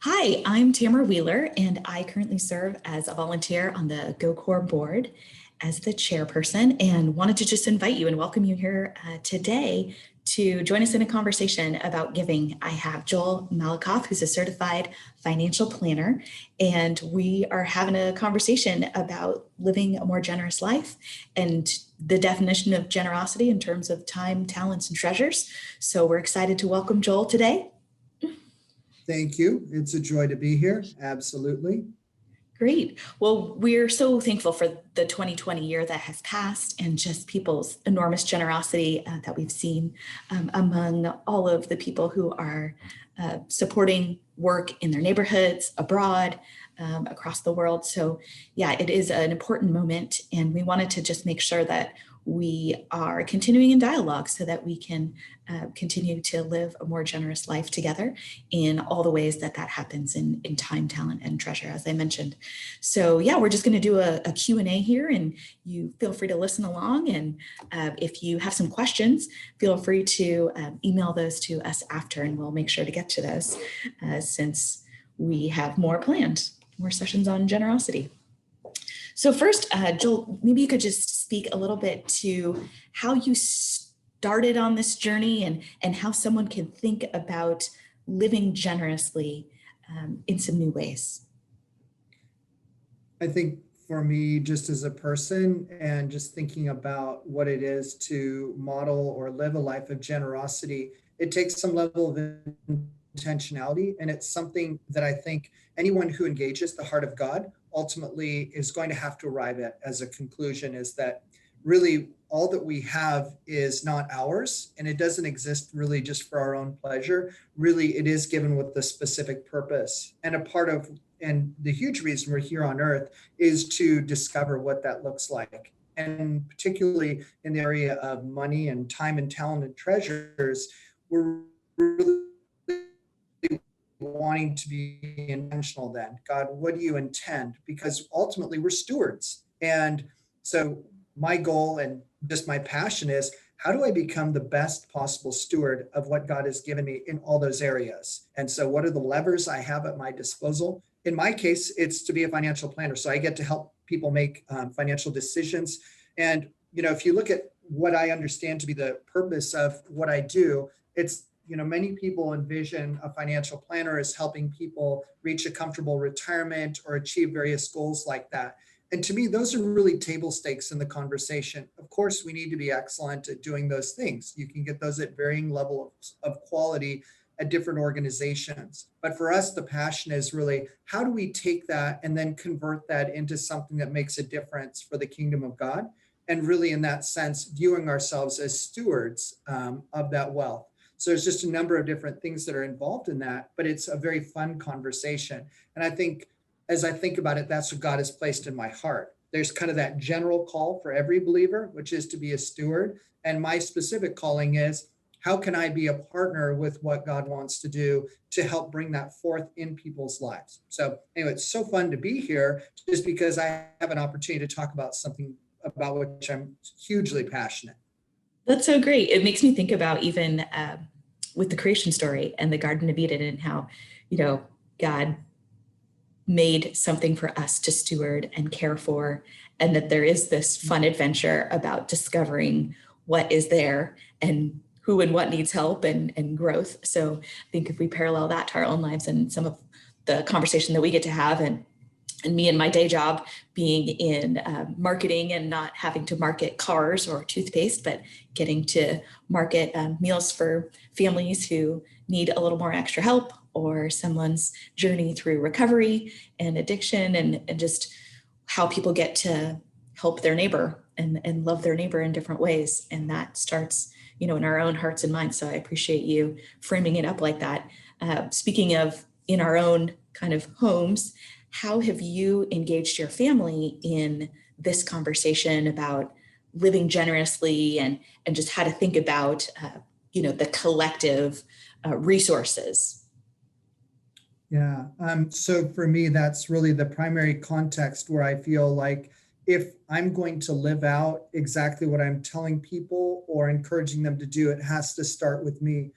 Hi, I'm Tamara Wheeler, and I currently serve as a volunteer on the GoCore board as the chairperson, and wanted to just invite you and welcome you here today to join us in a conversation about giving. I have Joel Malakoff, who's a certified financial planner, and we are having a conversation about living a more generous life and the definition of generosity in terms of time, talents, and treasures. So we're excited to welcome Joel today. Thank you. It's a joy to be here. Absolutely. Great. Well, we're so thankful for the 2020 year that has passed and just people's enormous generosity that we've seen among all of the people who are supporting work in their neighborhoods, abroad, across the world. So yeah, it is an important moment, and we wanted to just make sure that we are continuing in dialogue so that we can continue to live a more generous life together in all the ways that happens in time, talent, and treasure, as I mentioned. So yeah, we're just going to do a Q&A here, and you feel free to listen along. And if you have some questions, feel free to email those to us after, and we'll make sure to get to those since we have more planned, more sessions on generosity. So first, Joel, maybe you could just speak a little bit to how you started on this journey and how someone can think about living generously in some new ways. I think for me, just as a person and just thinking about what it is to model or live a life of generosity, it takes some level of intentionality. And it's something that I think anyone who engages the heart of God ultimately is going to have to arrive at as a conclusion, is that really all that we have is not ours, and it doesn't exist really just for our own pleasure. Really, it is given with the specific purpose. And and the huge reason we're here on earth is to discover what that looks like. And particularly in the area of money and time and talent and treasures, we're really wanting to be intentional then. God, what do you intend? Because ultimately we're stewards. And so my goal and just my passion is, how do I become the best possible steward of what God has given me in all those areas? And so what are the levers I have at my disposal? In my case, it's to be a financial planner. So I get to help people make financial decisions. And, if you look at what I understand to be the purpose of what I do, it's, many people envision a financial planner as helping people reach a comfortable retirement or achieve various goals like that. And to me, those are really table stakes in the conversation. Of course, we need to be excellent at doing those things. You can get those at varying levels of quality at different organizations. But for us, the passion is really, how do we take that and then convert that into something that makes a difference for the kingdom of God? And really, in that sense, viewing ourselves as stewards of that wealth. So there's just a number of different things that are involved in that, but it's a very fun conversation. And I think, as I think about it, that's what God has placed in my heart. There's kind of that general call for every believer, which is to be a steward. And my specific calling is, how can I be a partner with what God wants to do to help bring that forth in people's lives? So anyway, it's so fun to be here just because I have an opportunity to talk about something about which I'm hugely passionate. That's so great. It makes me think about even with the creation story and the Garden of Eden, and how, God made something for us to steward and care for, and that there is this fun adventure about discovering what is there and who and what needs help and growth. So I think if we parallel that to our own lives and some of the conversation that we get to have, and me and my day job being in marketing and not having to market cars or toothpaste, but getting to market meals for families who need a little more extra help, or someone's journey through recovery and addiction, and just how people get to help their neighbor and love their neighbor in different ways. And that starts, in our own hearts and minds. So I appreciate you framing it up like that. Speaking of in our own kind of homes, how have you engaged your family in this conversation about living generously and just how to think about, the collective resources? Yeah. So for me, that's really the primary context where I feel like if I'm going to live out exactly what I'm telling people or encouraging them to do, it has to start with me.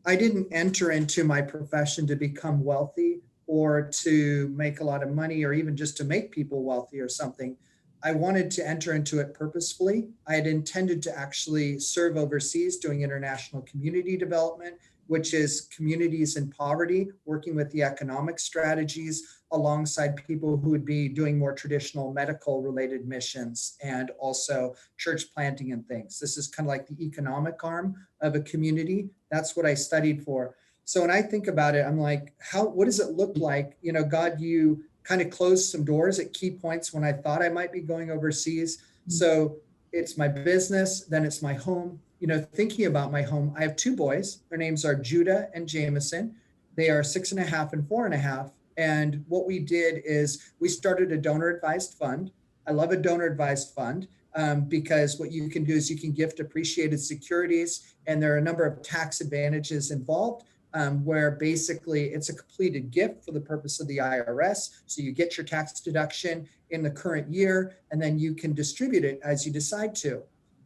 I didn't enter into my profession to become wealthy or to make a lot of money or even just to make people wealthy or something. I wanted to enter into it purposefully. I had intended to actually serve overseas doing international community development, which is communities in poverty, working with the economic strategies alongside people who would be doing more traditional medical related missions and also church planting and things. This is kind of like the economic arm of a community. That's what I studied for. So when I think about it, I'm like, what does it look like? You know, God, you kind of closed some doors at key points when I thought I might be going overseas. So it's my business, then it's my home. You know, thinking about my home, I have two boys. Their names are Judah and Jameson. They are 6.5 and 4.5. And what we did is we started a donor advised fund. I love a donor advised fund because what you can do is you can gift appreciated securities, and there are a number of tax advantages involved. Where basically it's a completed gift for the purpose of the IRS. So you get your tax deduction in the current year, and then you can distribute it as you decide to.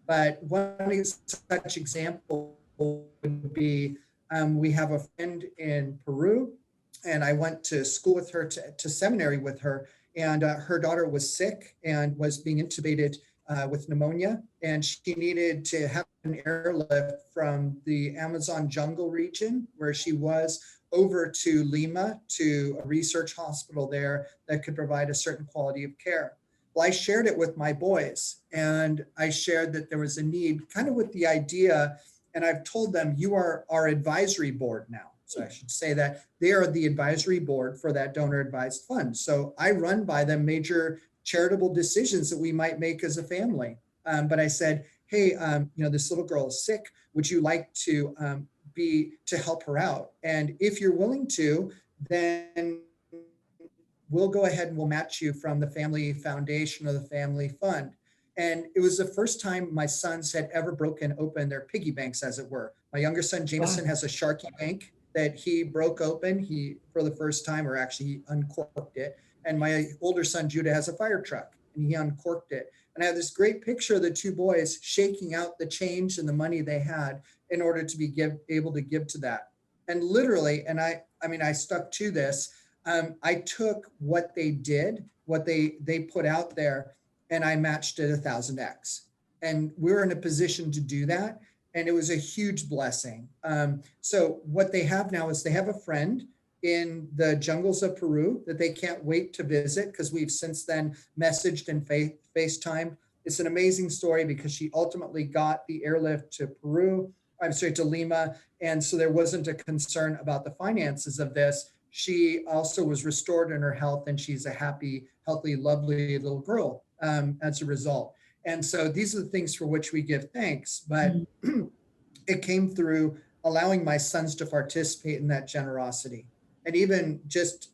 But one such example would be we have a friend in Peru, and I went to school with her, to seminary with her, and her daughter was sick and was being intubated with pneumonia, and she needed to have an airlift from the Amazon jungle region where she was over to Lima to a research hospital there that could provide a certain quality of care. Well, I shared it with my boys, and I shared that there was a need, kind of with the idea, and I've told them, you are our advisory board now. So I should say that they are the advisory board for that donor advised fund. So I run by them major charitable decisions that we might make as a family. But I said, hey, you know, this little girl is sick. Would you like to help her out? And if you're willing to, then we'll go ahead and we'll match you from the family foundation or the family fund. And it was the first time my sons had ever broken open their piggy banks, as it were. My younger son, Jameson, has a Sharky bank that he broke open for the first time, or actually he uncorked it. And my older son, Judah, has a fire truck, and he uncorked it. And I have this great picture of the two boys shaking out the change and the money they had in order to be able to give to that. And literally, and I stuck to this. I took what they did, what they put out there, and I matched it 1,000x. And we're in a position to do that. And it was a huge blessing. So what they have now is they have a friend in the jungles of Peru that they can't wait to visit, because we've since then messaged and FaceTime. It's an amazing story because she ultimately got the airlift to to Lima. And so there wasn't a concern about the finances of this. She also was restored in her health, and she's a happy, healthy, lovely little girl as a result. And so these are the things for which we give thanks. But it came through allowing my sons to participate in that generosity. And even just,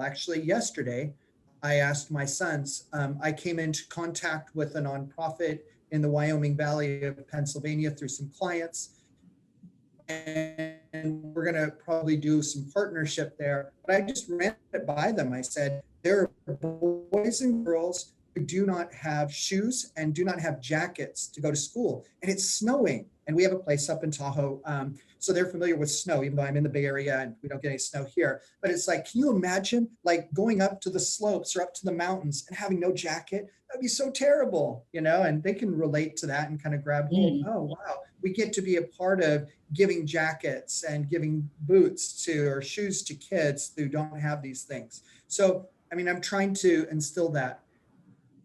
actually yesterday, I asked my sons, I came into contact with a nonprofit in the Wyoming Valley of Pennsylvania through some clients. And we're going to probably do some partnership there. But I just ran it by them. I said, there are boys and girls who do not have shoes and do not have jackets to go to school. And it's snowing. And we have a place up in Tahoe. So they're familiar with snow, even though I'm in the Bay Area and we don't get any snow here. But it's like, can you imagine like going up to the slopes or up to the mountains and having no jacket? That'd be so terrible, you know, and they can relate to that and kind of grab hold. Oh, wow. We get to be a part of giving jackets and giving boots or shoes to kids who don't have these things. So, I mean, I'm trying to instill that.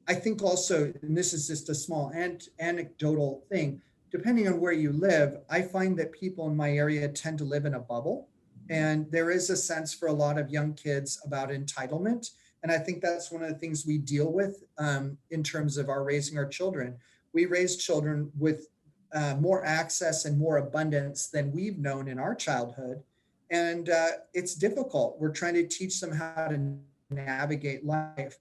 I think also, and this is just a small anecdotal thing, depending on where you live, I find that people in my area tend to live in a bubble. And there is a sense for a lot of young kids about entitlement. And I think that's one of the things we deal with in terms of raising our children. We raise children with more access and more abundance than we've known in our childhood. And it's difficult. We're trying to teach them how to navigate life.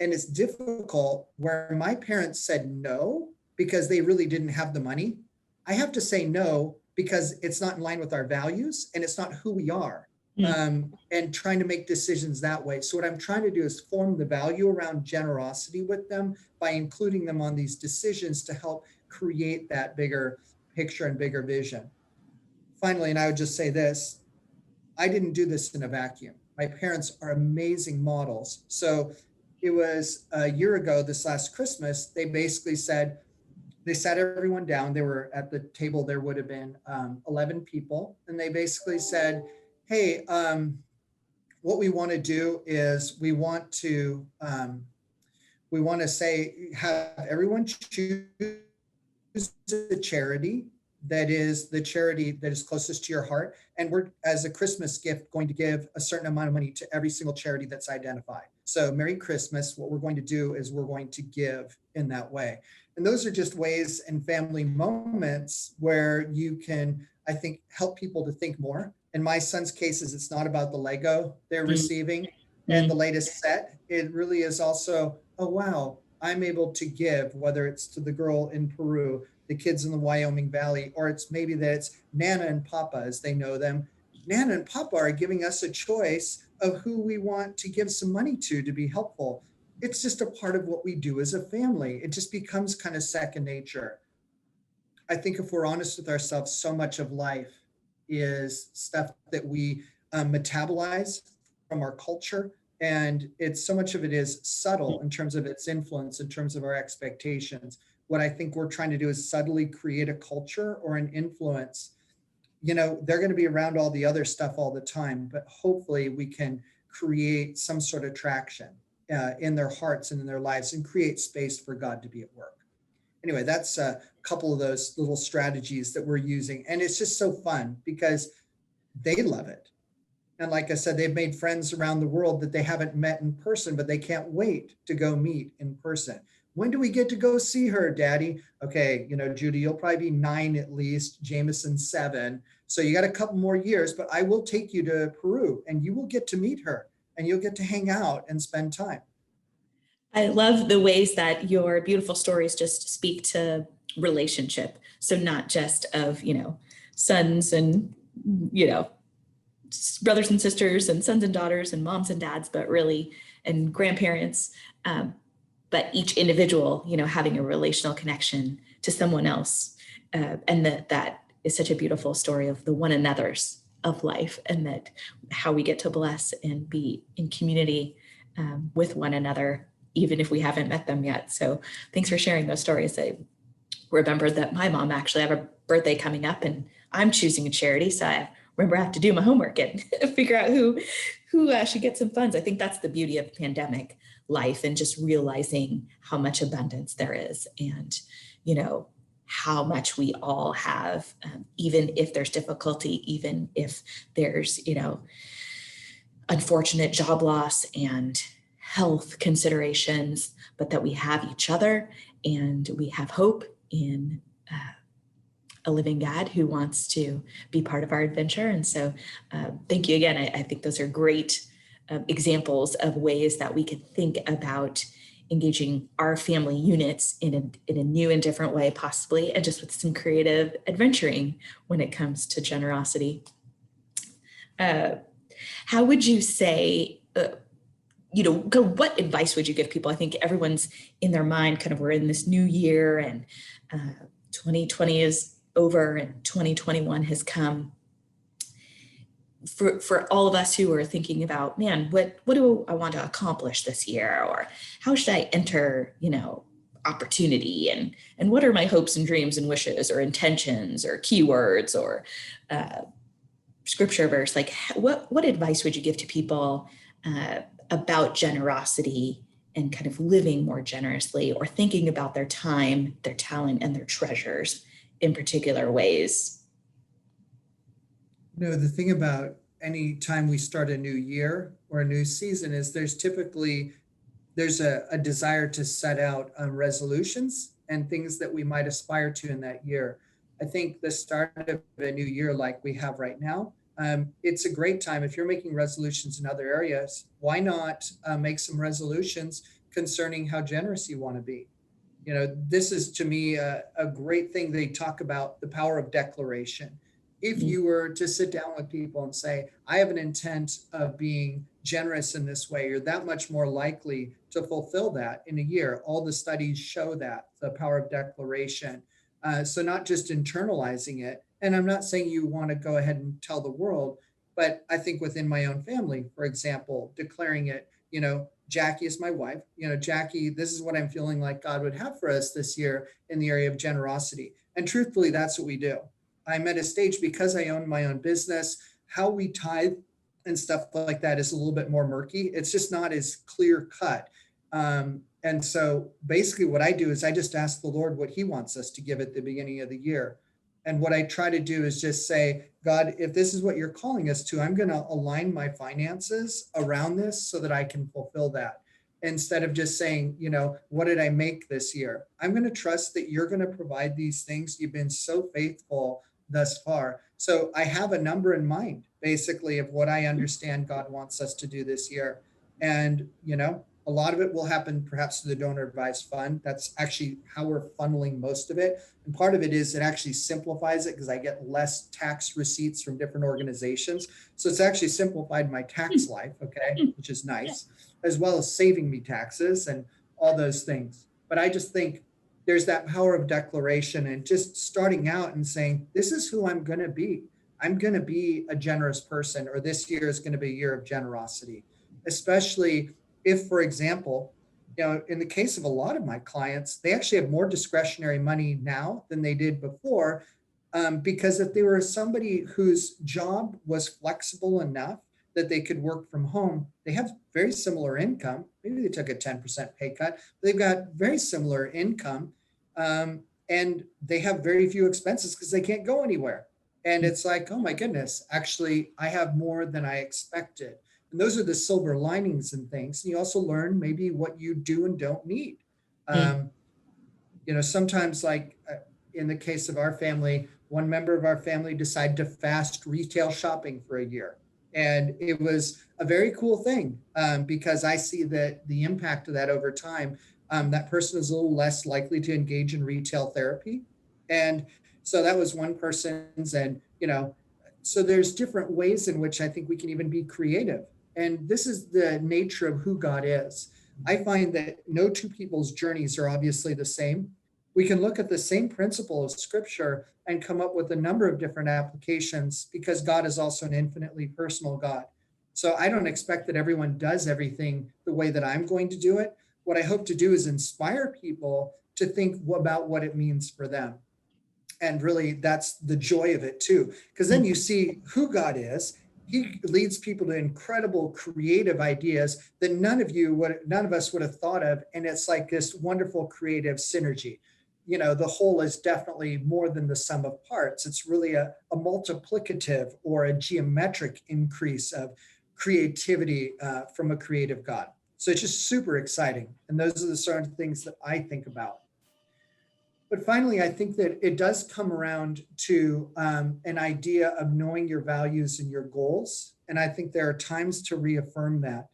And it's difficult where my parents said no because they really didn't have the money. I have to say no because it's not in line with our values and it's not who we are. And trying to make decisions that way. So what I'm trying to do is form the value around generosity with them by including them on these decisions to help create that bigger picture and bigger vision. Finally, and I would just say this, I didn't do this in a vacuum. my parents are amazing models. So it was a year ago, this last Christmas, they basically said, they sat everyone down. They were at the table, there would have been 11 people. And they basically said, hey, what we want to do is we want to say, have everyone choose a charity that is the charity that is closest to your heart. And we're, as a Christmas gift, going to give a certain amount of money to every single charity that's identified. So Merry Christmas. What we're going to do is we're going to give in that way. And those are just ways and family moments where you can, I think, help people to think more. In my son's cases, it's not about the Lego they're receiving and the latest set. It really is also, oh, wow, I'm able to give, whether it's to the girl in Peru, the kids in the Wyoming Valley, or it's maybe that it's Nana and Papa as they know them. Nana and Papa are giving us a choice of who we want to give some money to be helpful. It's just a part of what we do as a family. It just becomes kind of second nature. I think if we're honest with ourselves, so much of life is stuff that we metabolize from our culture. And it's so much of it is subtle in terms of its influence, in terms of our expectations. What I think we're trying to do is subtly create a culture or an influence. You know, they're going to be around all the other stuff all the time, but hopefully we can create some sort of traction in their hearts and in their lives and create space for God to be at work. Anyway, that's a couple of those little strategies that we're using. And it's just so fun because they love it. And like I said, they've made friends around the world that they haven't met in person, but they can't wait to go meet in person. When do we get to go see her, Daddy? Okay, you know, Judy, you'll probably be 9 at least, Jameson 7. So you got a couple more years, but I will take you to Peru and you will get to meet her and you'll get to hang out and spend time. I love the ways that your beautiful stories just speak to relationship. So not just of, sons and, brothers and sisters and sons and daughters and moms and dads, but really, and grandparents, but each individual, having a relational connection to someone else. And that is such a beautiful story of the one another's of life, and that how we get to bless and be in community with one another, even if we haven't met them yet. So thanks for sharing those stories. I remembered that my mom actually have a birthday coming up and I'm choosing a charity. So I remember I have to do my homework and figure out who should get some funds. I think that's the beauty of pandemic life and just realizing how much abundance there is and, how much we all have, even if there's difficulty, even if there's, unfortunate job loss and health considerations, but that we have each other and we have hope in a living God who wants to be part of our adventure. And so thank you again. I think those are great examples of ways that we can think about engaging our family units in a new and different way, possibly, and just with some creative adventuring when it comes to generosity. How would you say, what advice would you give people? I think everyone's in their mind, kind of, we're in this new year and 2020 is over and 2021 has come. For all of us who are thinking about, man, what do I want to accomplish this year? Or how should I enter, opportunity? And what are my hopes and dreams and wishes or intentions or keywords or scripture verse? Like what advice would you give to people about generosity and kind of living more generously or thinking about their time, their talent, and their treasures in particular ways? The thing about any time we start a new year or a new season is there's a desire to set out resolutions and things that we might aspire to in that year. I think the start of a new year like we have right now, it's a great time. If you're making resolutions in other areas, why not make some resolutions concerning how generous you want to be? This is to me a great thing. They talk about the power of declaration. If you were to sit down with people and say, I have an intent of being generous in this way, you're that much more likely to fulfill that in a year. All the studies show that, the power of declaration. So not just internalizing it. And I'm not saying you want to go ahead and tell the world, But I think within my own family, for example, declaring it, Jackie is my wife. Jackie, this is what I'm feeling like God would have for us this year in the area of generosity. And truthfully, that's what we do. I'm at a stage because I own my own business, how we tithe and stuff like that is a little bit more murky. It's just not as clear cut. And so basically what I do is I just ask the Lord what he wants us to give at the beginning of the year. And what I try to do is just say, God, if this is what you're calling us to, I'm going to align my finances around this so that I can fulfill that. Instead of just saying, what did I make this year? I'm going to trust that you're going to provide these things. You've been so faithful thus far. So I have a number in mind, basically, of what I understand God wants us to do this year. And, a lot of it will happen perhaps to the donor advised fund. That's actually how we're funneling most of it. And part of it is it actually simplifies it because I get less tax receipts from different organizations. So it's actually simplified my tax life, okay, which is nice, as well as saving me taxes and all those things. But I just think there's that power of declaration and just starting out and saying, this is who I'm going to be. I'm going to be a generous person, or this year is going to be a year of generosity, especially if, for example, in the case of a lot of my clients, they actually have more discretionary money now than they did before, because if they were somebody whose job was flexible enough that they could work from home, they have very similar income. Maybe they took a 10% pay cut. They've got very similar income, and they have very few expenses because they can't go anywhere. And it's like, oh my goodness, actually, I have more than I expected. And those are the silver linings and things. And you also learn maybe what you do and don't need. Sometimes in the case of our family, one member of our family decided to fast retail shopping for a year. And it was a very cool thing because I see that the impact of that over time, that person is a little less likely to engage in retail therapy. And so that was one person's, and, so there's different ways in which I think we can even be creative. And this is the nature of who God is. I find that no two people's journeys are obviously the same. We can look at the same principle of scripture and come up with a number of different applications because God is also an infinitely personal God. So I don't expect that everyone does everything the way that I'm going to do it. What I hope to do is inspire people to think about what it means for them. And really, that's the joy of it too, because then you see who God is. He leads people to incredible creative ideas that none of us would have thought of. And it's like this wonderful creative synergy. The whole is definitely more than the sum of parts. It's really a multiplicative or a geometric increase of creativity from a creative God. So it's just super exciting. And those are the sort of things that I think about. But finally, I think that it does come around to an idea of knowing your values and your goals. And I think there are times to reaffirm that.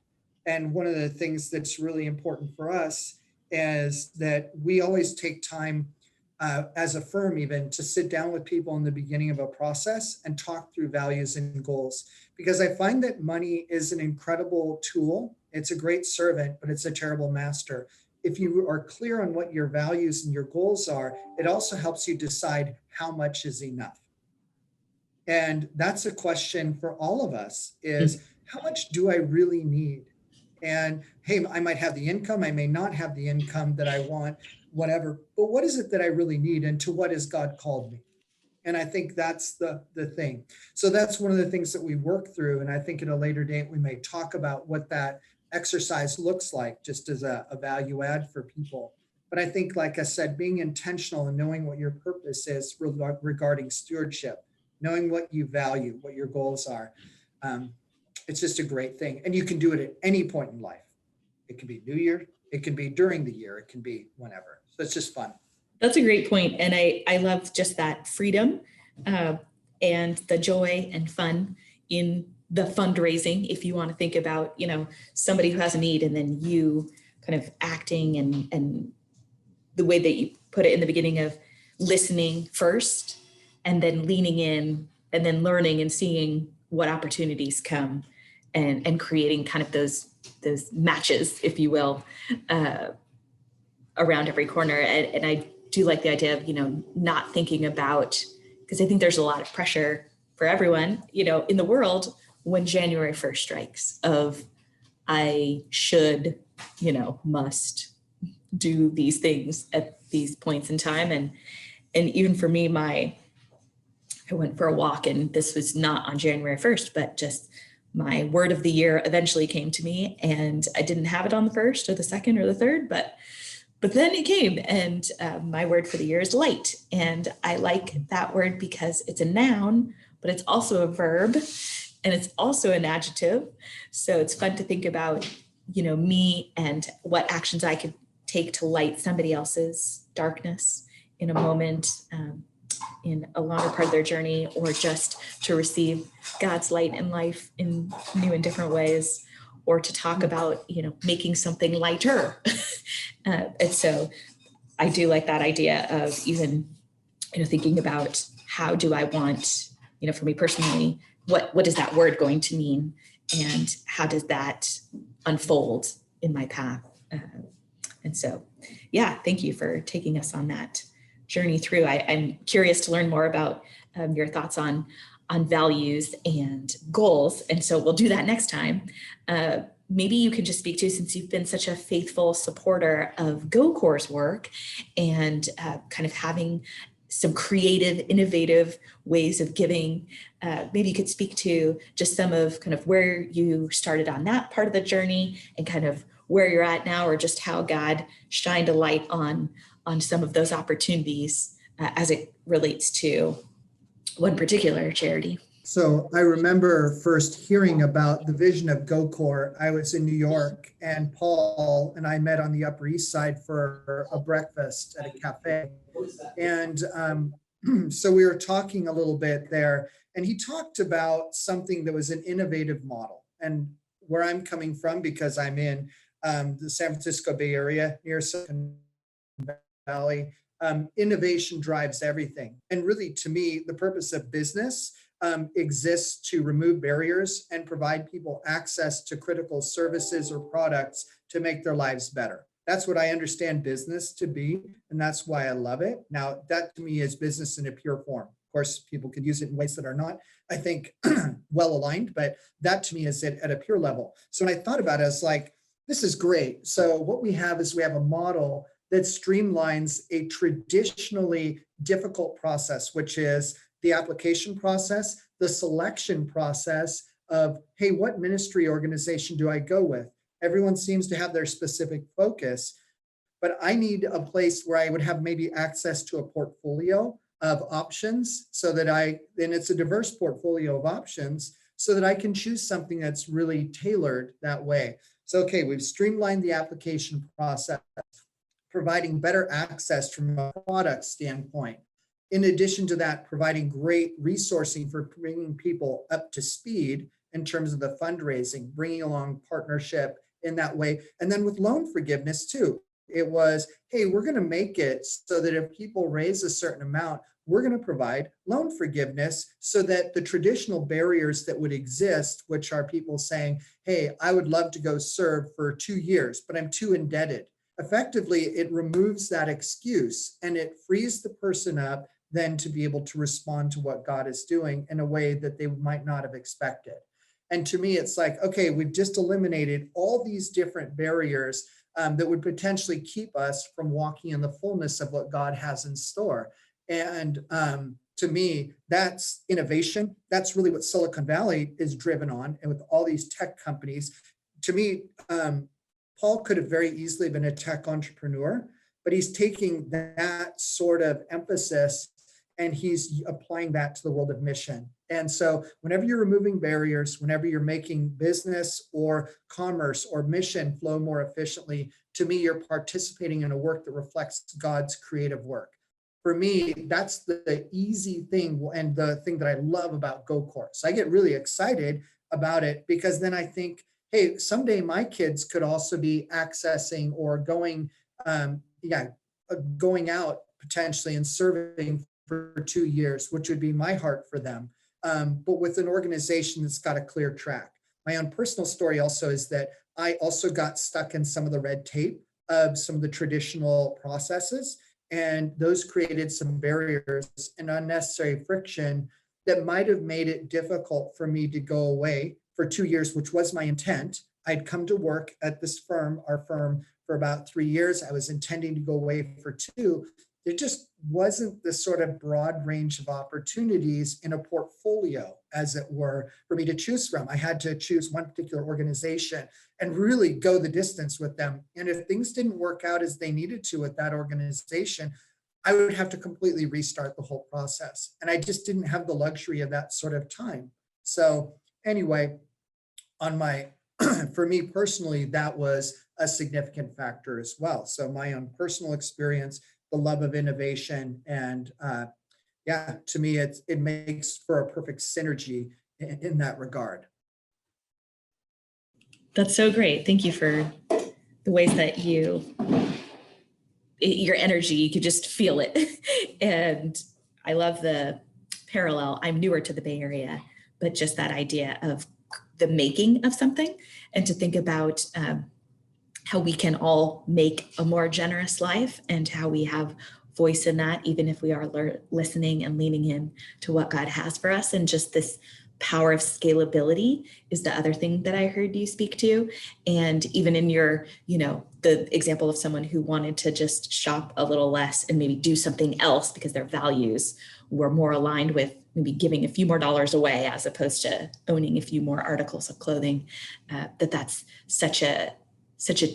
And one of the things that's really important for us is that we always take time as a firm even to sit down with people in the beginning of a process and talk through values and goals. Because I find that money is an incredible tool. It's a great servant, but it's a terrible master. If you are clear on what your values and your goals are, it also helps you decide how much is enough. And that's a question for all of us is how much do I really need? And hey, I might have the income, I may not have the income that I want, whatever, but what is it that I really need? And to what has God called me? And I think that's the thing. So that's one of the things that we work through. And I think at a later date, we may talk about what that exercise looks like just as a value add for people. But I think, like I said, being intentional and knowing what your purpose is regarding stewardship, knowing what you value, what your goals are, it's just a great thing. And you can do it at any point in life. It can be New Year, it can be during the year, it can be whenever. So it's just fun. That's a great point. And I love just that freedom and the joy and fun in the fundraising. If you want to think about, somebody who has a need and then you kind of acting and the way that you put it in the beginning of listening first and then leaning in and then learning and seeing what opportunities come and creating kind of those matches, if you will, around every corner. And I do like the idea of, not thinking about, because I think there's a lot of pressure for everyone, in the world. when January 1st strikes of I should, must do these things at these points in time. And even for me, I went for a walk, and this was not on January 1st, but just my word of the year eventually came to me, and I didn't have it on the 1st or the 2nd or the 3rd, but then it came, and my word for the year is light. And I like that word because it's a noun, but it's also a verb, and it's also an adjective. So it's fun to think about, me and what actions I could take to light somebody else's darkness in a moment, in a longer part of their journey, or just to receive God's light in life in new and different ways, or to talk about, making something lighter. And so I do like that idea of even, thinking about how do I want, for me personally, what is that word going to mean, and how does that unfold in my path? And so, yeah, thank you for taking us on that journey through. I'm curious to learn more about your thoughts on values and goals. And so we'll do that next time. Maybe you can just speak to, since you've been such a faithful supporter of GoCore's work and kind of having some creative, innovative ways of giving, maybe you could speak to just some of kind of where you started on that part of the journey and kind of where you're at now, or just how God shined a light on some of those opportunities as it relates to one particular charity. So I remember first hearing about the vision of GoCore. I was in New York, and Paul and I met on the Upper East Side for a breakfast at a cafe. And so we were talking a little bit there, and he talked about something that was an innovative model. And where I'm coming from, because I'm in the San Francisco Bay Area near Silicon Valley, innovation drives everything. And really, to me, the purpose of business exists to remove barriers and provide people access to critical services or products to make their lives better. That's what I understand business to be, and that's why I love it. Now, that to me is business in a pure form. Of course, people can use it in ways that are not, I think, well aligned, but that to me is it at a pure level. So when I thought about it, I was like, this is great. So what we have is we have a model that streamlines a traditionally difficult process, which is the application process, the selection process of, hey, what ministry organization do I go with? Everyone seems to have their specific focus, but I need a place where I would have maybe access to a portfolio of options so that and it's a diverse portfolio of options so that I can choose something that's really tailored that way. So, okay, we've streamlined the application process, providing better access from a product standpoint. In addition to that, providing great resourcing for bringing people up to speed in terms of the fundraising, bringing along partnership in that way. And then with loan forgiveness too, it was, hey, we're going to make it so that if people raise a certain amount, we're going to provide loan forgiveness so that the traditional barriers that would exist, which are people saying, hey, I would love to go serve for 2 years, but I'm too indebted. Effectively, it removes that excuse and it frees the person up then to be able to respond to what God is doing in a way that they might not have expected. And to me, it's like, okay, we've just eliminated all these different barriers that would potentially keep us from walking in the fullness of what God has in store. And to me, that's innovation. That's really what Silicon Valley is driven on. And with all these tech companies, to me, Paul could have very easily been a tech entrepreneur, but he's taking that sort of emphasis and he's applying that to the world of mission. And so whenever you're removing barriers, whenever you're making business or commerce or mission flow more efficiently, to me, you're participating in a work that reflects God's creative work. For me, that's the easy thing and the thing that I love about GoCore. So I get really excited about it because then I think, hey, someday my kids could also be accessing or going out potentially and serving for 2 years, which would be my heart for them. But with an organization that's got a clear track. My own personal story also is that I also got stuck in some of the red tape of some of the traditional processes, and those created some barriers and unnecessary friction that might have made it difficult for me to go away for 2 years, which was my intent. I'd come to work at this firm, our firm, for about 3 years. I was intending to go away for two. There just wasn't this sort of broad range of opportunities in a portfolio, as it were, for me to choose from. I had to choose one particular organization and really go the distance with them. And if things didn't work out as they needed to with that organization, I would have to completely restart the whole process. And I just didn't have the luxury of that sort of time. So anyway, on my, for me personally, that was a significant factor as well. So my own personal experience, the love of innovation, and yeah, to me, it makes for a perfect synergy in that regard. That's so great. Thank you for the ways that your energy, you could just feel it. And I love the parallel. I'm newer to the Bay Area, but just that idea of the making of something, and to think about how we can all make a more generous life, and how we have voice in that, even if we are listening and leaning in to what God has for us. And just this power of scalability is the other thing that I heard you speak to. And even in your, the example of someone who wanted to just shop a little less and maybe do something else because their values were more aligned with maybe giving a few more dollars away as opposed to owning a few more articles of clothing, that's such a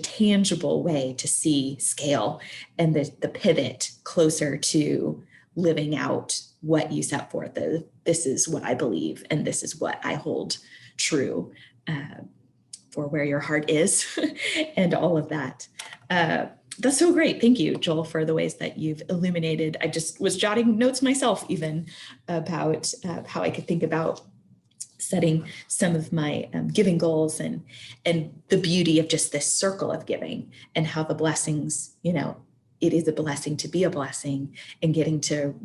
tangible way to see scale and the pivot closer to living out what you set forth. This is what I believe, and this is what I hold true for where your heart is and all of that. That's so great. Thank you, Joel, for the ways that you've illuminated. I just was jotting notes myself even about how I could think about setting some of my giving goals, and the beauty of just this circle of giving, and how the blessings, it is a blessing to be a blessing, and getting to,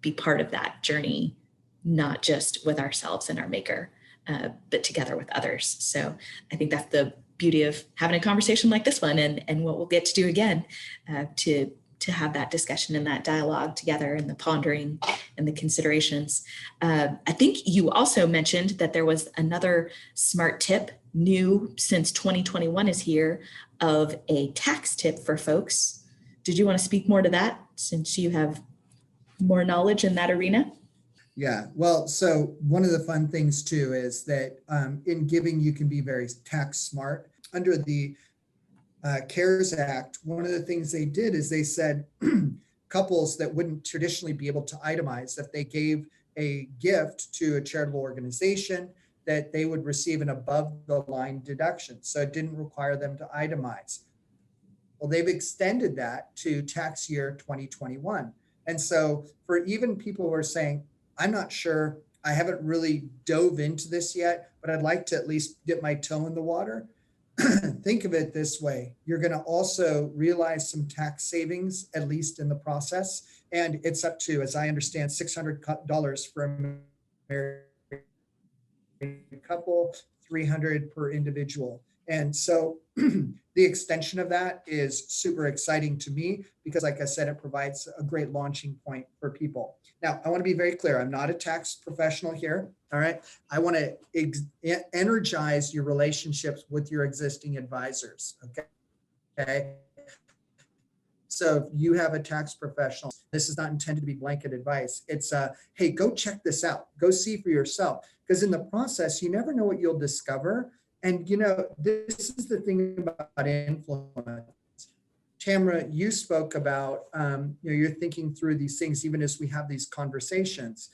be part of that journey, not just with ourselves and our maker, but together with others. So I think that's the beauty of having a conversation like this one, and what we'll get to do again, to have that discussion and that dialogue together, and the pondering and the considerations. I think you also mentioned that there was another smart tip, new since 2021 is here, of a tax tip for folks. Did you want to speak more to that, since you have more knowledge in that arena? Yeah, well, so one of the fun things too is that in giving, you can be very tax smart. Under the CARES Act, one of the things they did is they said couples that wouldn't traditionally be able to itemize, if they gave a gift to a charitable organization, that they would receive an above the line deduction. So it didn't require them to itemize. Well, they've extended that to tax year 2021. And so for even people who are saying, I'm not sure, I haven't really dove into this yet, but I'd like to at least dip my toe in the water. Think of it this way. You're going to also realize some tax savings, at least in the process. And it's up to, as I understand, $600 for a married couple, $300 per individual. And so the extension of that is super exciting to me, because like I said, it provides a great launching point for people. Now, I want to be very clear. I'm not a tax professional here. All right. I want to energize your relationships with your existing advisors. Okay. So if you have a tax professional, this is not intended to be blanket advice. It's hey, go check this out. Go see for yourself. Because in the process, you never know what you'll discover. And, this is the thing about influence. Tamara, you spoke about, you're thinking through these things, even as we have these conversations.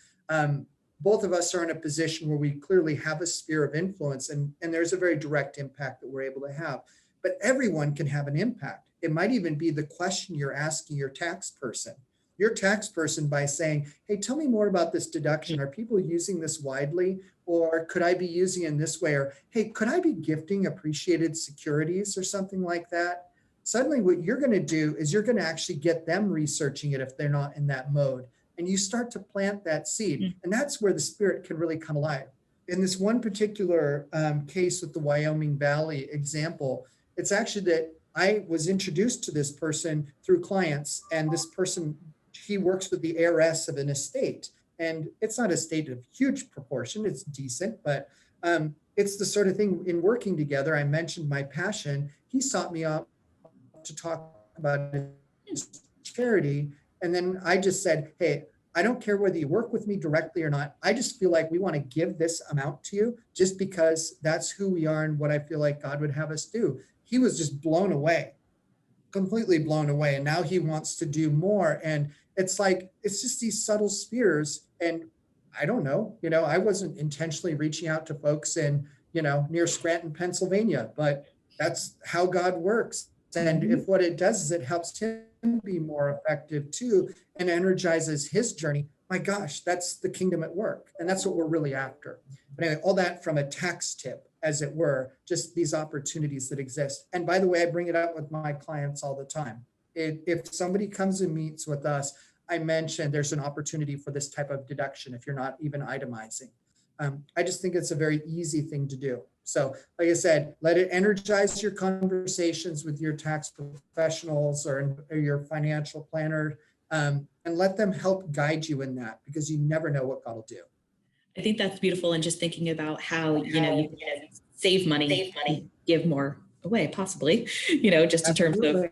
Both of us are in a position where we clearly have a sphere of influence, and there's a very direct impact that we're able to have. But everyone can have an impact. It might even be the question you're asking your tax person. Your tax person, by saying, hey, tell me more about this deduction. Are people using this widely? Or could I be using it in this way? Or, hey, could I be gifting appreciated securities or something like that? Suddenly what you're going to do is you're going to actually get them researching it if they're not in that mode. And you start to plant that seed. And that's where the spirit can really come alive. In this one particular case with the Wyoming Valley example, it's actually that I was introduced to this person through clients, and this person, he works with the heiress of an estate. And it's not a state of huge proportion, it's decent, but it's the sort of thing in working together. I mentioned my passion. He sought me out to talk about his charity. And then I just said, hey, I don't care whether you work with me directly or not. I just feel like we want to give this amount to you just because that's who we are and what I feel like God would have us do. He was just blown away, completely blown away. And now he wants to do more. And it's like, it's just these subtle spheres. And I don't know, I wasn't intentionally reaching out to folks in, near Scranton, Pennsylvania, but that's how God works. And if what it does is it helps him be more effective too and energizes his journey, my gosh, that's the kingdom at work. And that's what we're really after. But anyway, all that from a tax tip, as it were, just these opportunities that exist. And by the way, I bring it up with my clients all the time. If somebody comes and meets with us, I mentioned there's an opportunity for this type of deduction if you're not even itemizing. I just think it's a very easy thing to do. So like I said, let it energize your conversations with your tax professionals or your financial planner, and let them help guide you in that, because you never know what God will do. I think that's beautiful. And just thinking about how, you can save money, and give more away, possibly, just in terms of,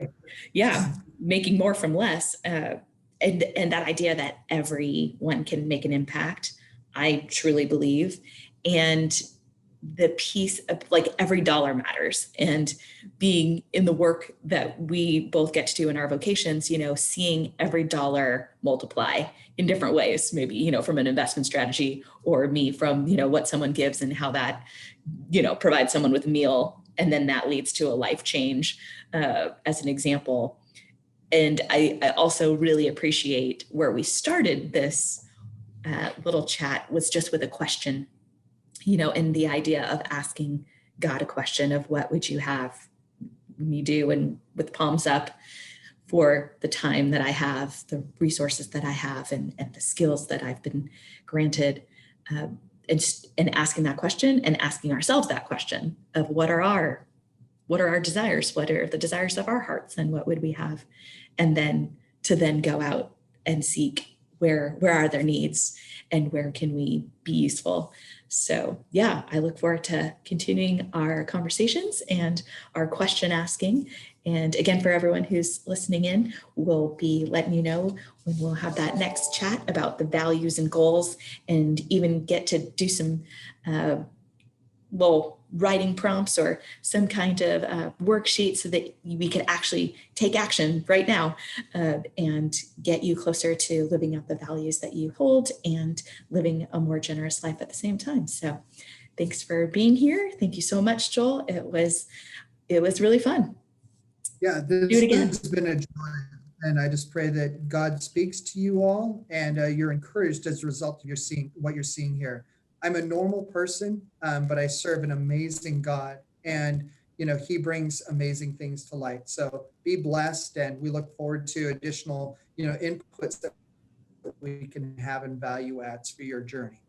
making more from less. And that idea that everyone can make an impact, I truly believe. And the piece of like every dollar matters, and being in the work that we both get to do in our vocations, seeing every dollar multiply in different ways, maybe, from an investment strategy, or me from, what someone gives and how that, provides someone with a meal. And then that leads to a life change, as an example. And I also really appreciate where we started this little chat was just with a question, and the idea of asking God a question of what would you have me do, and with palms up for the time that I have, the resources that I have, and the skills that I've been granted, and asking that question, and asking ourselves that question of what are our desires, what are the desires of our hearts, and what would we have, and then to go out and seek where are their needs and where can we be useful. So yeah, I look forward to continuing our conversations and our question asking. And again, for everyone who's listening in, we'll be letting you know when we'll have that next chat about the values and goals, and even get to do some little writing prompts or some kind of worksheet so that we could actually take action right now, and get you closer to living out the values that you hold and living a more generous life at the same time. So thanks for being here. Thank you so much, Joel. It was really fun. Yeah, this has been a joy. And I just pray that God speaks to you all, and you're encouraged as a result of what you're seeing here. I'm a normal person, but I serve an amazing God, and he brings amazing things to light. So be blessed, and we look forward to additional inputs that we can have and value adds for your journey.